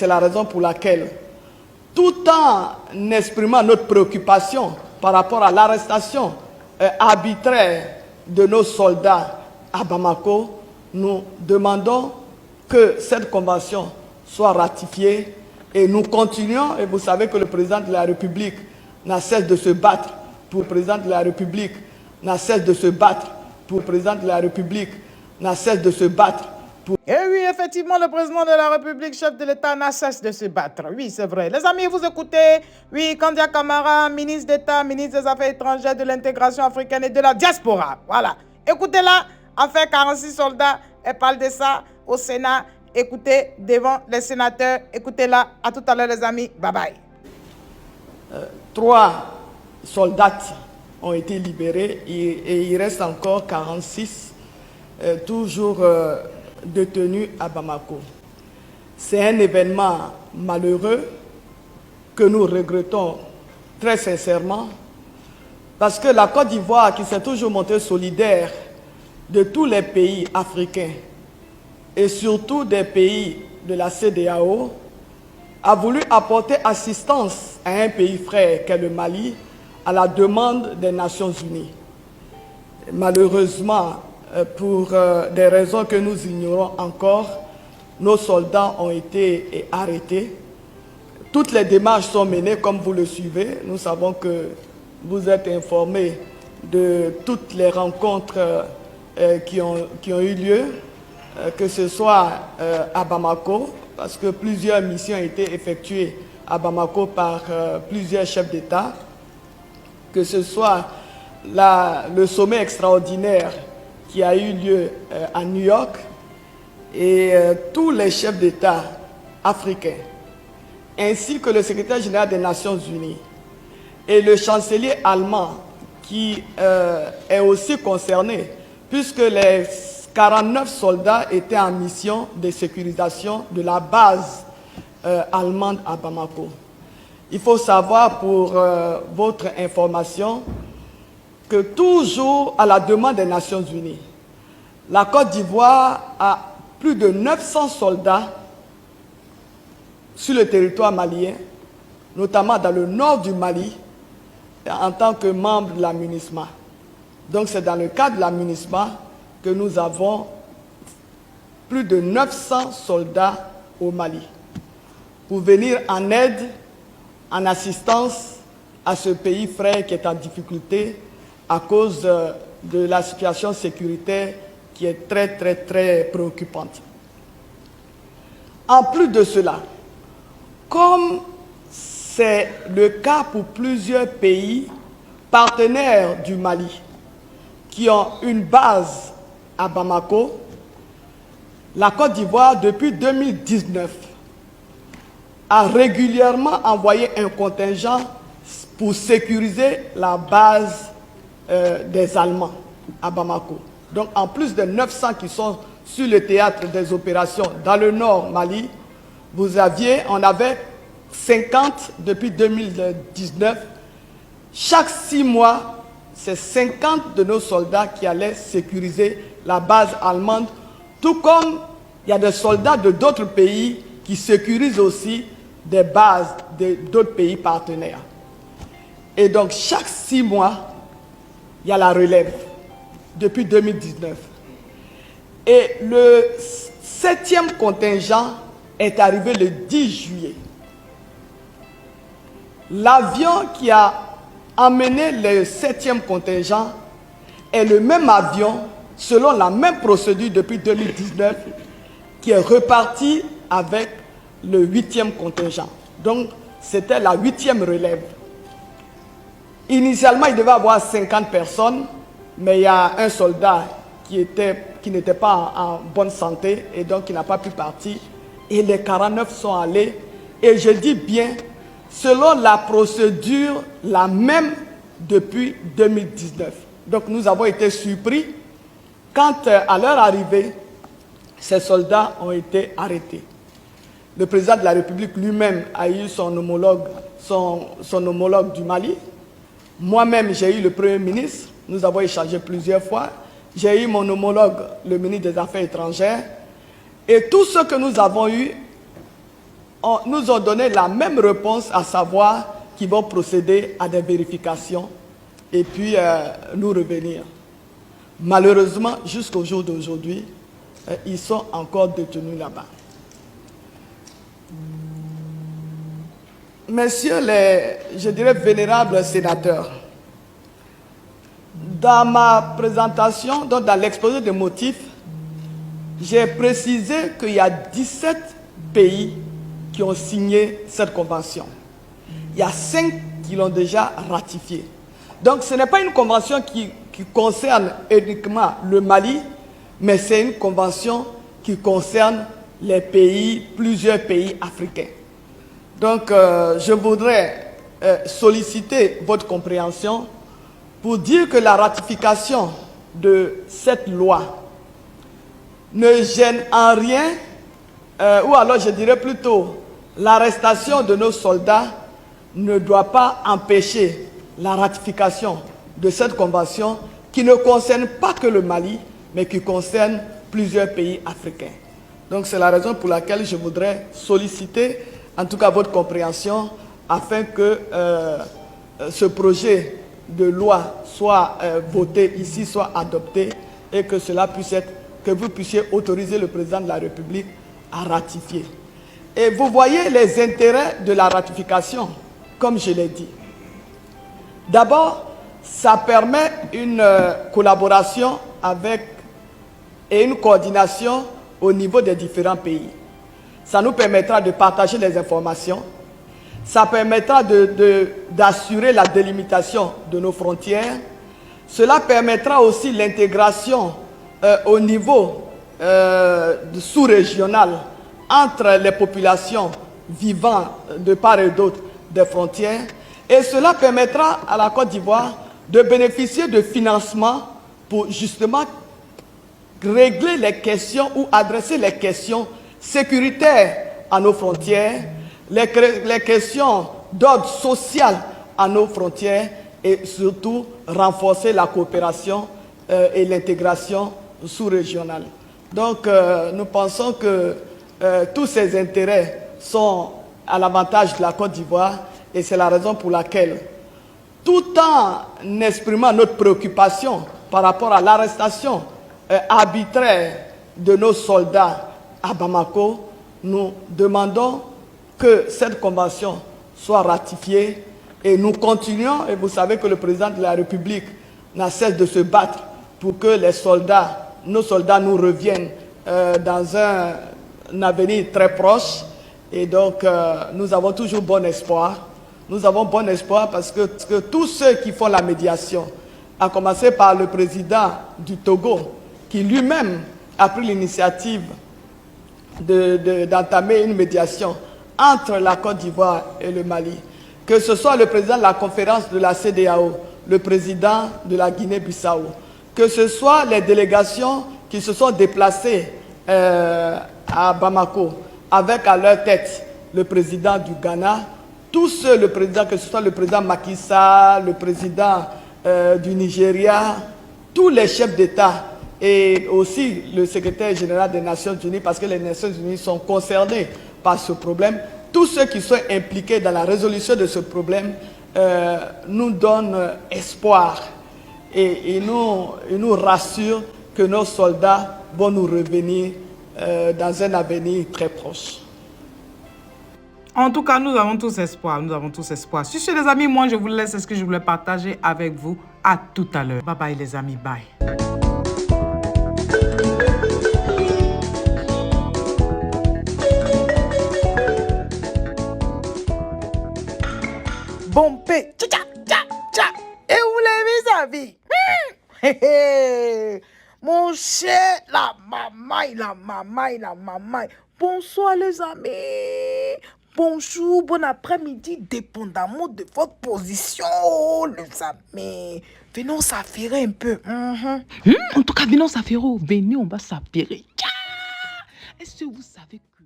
C'est la raison pour laquelle, tout en exprimant notre préoccupation par rapport à l'arrestation arbitraire de nos soldats à Bamako, nous demandons que cette convention soit ratifiée et nous continuons, et vous savez que le président de la République n'a cesse de se battre pour le président de la République, n'a cesse de se battre pour le président de la République, n'a cesse de se battre. Et oui, effectivement, le président de la République, chef de l'État, n'a cesse de se battre. Oui, c'est vrai. Les amis, vous écoutez, oui, Kandia Camara, ministre d'État, ministre des Affaires étrangères, de l'intégration africaine et de la diaspora. Voilà. Écoutez-la, en fait, 46 soldats, elle parle de ça au Sénat. Écoutez devant les sénateurs. Écoutez-la. À tout à l'heure, les amis. Bye-bye. 3 soldats ont été libérés et il reste encore 46 toujours détenus à Bamako. C'est un événement malheureux que nous regrettons très sincèrement parce que la Côte d'Ivoire, qui s'est toujours montrée solidaire de tous les pays africains et surtout des pays de la CEDEAO, a voulu apporter assistance à un pays frère qu'est le Mali à la demande des Nations Unies. Malheureusement, pour des raisons que nous ignorons encore, nos soldats ont été arrêtés. Toutes les démarches sont menées comme vous le suivez. Nous savons que vous êtes informés de toutes les rencontres qui ont eu lieu, que ce soit à Bamako, parce que plusieurs missions ont été effectuées à Bamako par plusieurs chefs d'État, que ce soit le sommet extraordinaire qui a eu lieu à New York, et tous les chefs d'État africains, ainsi que le secrétaire général des Nations Unies et le chancelier allemand qui est aussi concerné, puisque les 49 soldats étaient en mission de sécurisation de la base allemande à Bamako. Il faut savoir pour votre information que toujours à la demande des Nations Unies, la Côte d'Ivoire a plus de 900 soldats sur le territoire malien, notamment dans le nord du Mali, en tant que membre de la MINUSMA. Donc c'est dans le cadre de la MINUSMA que nous avons plus de 900 soldats au Mali pour venir en aide, en assistance à ce pays frère qui est en difficulté à cause de la situation sécuritaire qui est très préoccupante. En plus de cela, comme c'est le cas pour plusieurs pays partenaires du Mali qui ont une base à Bamako, la Côte d'Ivoire, depuis 2019, a régulièrement envoyé un contingent pour sécuriser la base des Allemands à Bamako. Donc, en plus de 900 qui sont sur le théâtre des opérations dans le nord Mali, on avait 50 depuis 2019. Chaque 6 mois, c'est 50 de nos soldats qui allaient sécuriser la base allemande, tout comme il y a des soldats de d'autres pays qui sécurisent aussi des bases d'autres pays partenaires. Et donc, chaque 6 mois, il y a la relève, depuis 2019. Et le 7e contingent est arrivé le 10 juillet. L'avion qui a emmené le 7e contingent est le même avion, selon la même procédure depuis 2019, qui est reparti avec le 8e contingent. Donc, c'était la 8e relève. Initialement, il devait y avoir 50 personnes, mais il y a un soldat qui n'était pas en bonne santé et donc qui n'a pas pu partir. Et les 49 sont allés, et je dis bien, selon la procédure la même depuis 2019. Donc nous avons été surpris quand, à leur arrivée, ces soldats ont été arrêtés. Le président de la République lui-même a eu son homologue du Mali. Moi-même, j'ai eu le Premier ministre. Nous avons échangé plusieurs fois. J'ai eu mon homologue, le ministre des Affaires étrangères. Et tout ce que nous avons eu nous ont donné la même réponse, à savoir qu'ils vont procéder à des vérifications et puis nous revenir. Malheureusement, jusqu'au jour d'aujourd'hui, ils sont encore détenus là-bas. Messieurs les, je dirais, vénérables sénateurs, dans ma présentation, donc dans l'exposé des motifs, j'ai précisé qu'il y a 17 pays qui ont signé cette convention. Il y a 5 qui l'ont déjà ratifiée. Donc ce n'est pas une convention qui concerne uniquement le Mali, mais c'est une convention qui concerne les pays, plusieurs pays africains. Donc je voudrais solliciter votre compréhension pour dire que la ratification de cette loi ne gêne en rien, ou alors je dirais plutôt, l'arrestation de nos soldats ne doit pas empêcher la ratification de cette convention qui ne concerne pas que le Mali, mais qui concerne plusieurs pays africains. Donc c'est la raison pour laquelle je voudrais solliciter, en tout cas votre compréhension, afin que ce projet de loi soit voté ici, soit adopté, et que cela puisse être, que vous puissiez autoriser le président de la République à ratifier. Et vous voyez les intérêts de la ratification, comme je l'ai dit. D'abord, ça permet une collaboration avec et une coordination au niveau des différents pays. Ça nous permettra de partager les informations. Ça permettra d'assurer la délimitation de nos frontières. Cela permettra aussi l'intégration au niveau sous-régional entre les populations vivant de part et d'autre des frontières. Et cela permettra à la Côte d'Ivoire de bénéficier de financements pour justement régler les questions ou adresser les questions sécuritaires à nos frontières, les questions d'ordre social à nos frontières et surtout renforcer la coopération et l'intégration sous-régionale. Donc nous pensons que tous ces intérêts sont à l'avantage de la Côte d'Ivoire et c'est la raison pour laquelle, tout en exprimant notre préoccupation par rapport à l'arrestation arbitraire de nos soldats à Bamako, nous demandons que cette convention soit ratifiée et nous continuons, et vous savez que le président de la République n'a cesse de se battre pour que les soldats, nos soldats nous reviennent dans un avenir très proche. Et donc, nous avons toujours bon espoir. Nous avons bon espoir parce que tous ceux qui font la médiation, à commencer par le président du Togo, qui lui-même a pris l'initiative d'entamer une médiation entre la Côte d'Ivoire et le Mali, que ce soit le président de la conférence de la CEDEAO, le président de la Guinée-Bissau, que ce soit les délégations qui se sont déplacées à Bamako, avec à leur tête le président du Ghana, tous ceux, que ce soit le président Macky Sall, le président du Nigeria, tous les chefs d'État et aussi le secrétaire général des Nations Unies, parce que les Nations Unies sont concernées par ce problème, tous ceux qui sont impliqués dans la résolution de ce problème nous donnent espoir et nous rassurent que nos soldats vont nous revenir dans un avenir très proche. En tout cas, nous avons tous espoir. Nous avons tous espoir. Sur ce, les amis, moi, je vous laisse ce que je voulais partager avec vous. À tout à l'heure. Bye bye, les amis. Bye. Bon paix. Tcha, tcha, tcha. Et vous l'avez, mes amis. Mon cher, la mamaille. Bonsoir, les amis. Bonjour, bon après-midi, dépendamment de votre position, les amis. Venons s'affairer un peu. En tout cas, venons s'affairer. Venez, on va s'affairer. Est-ce que vous savez que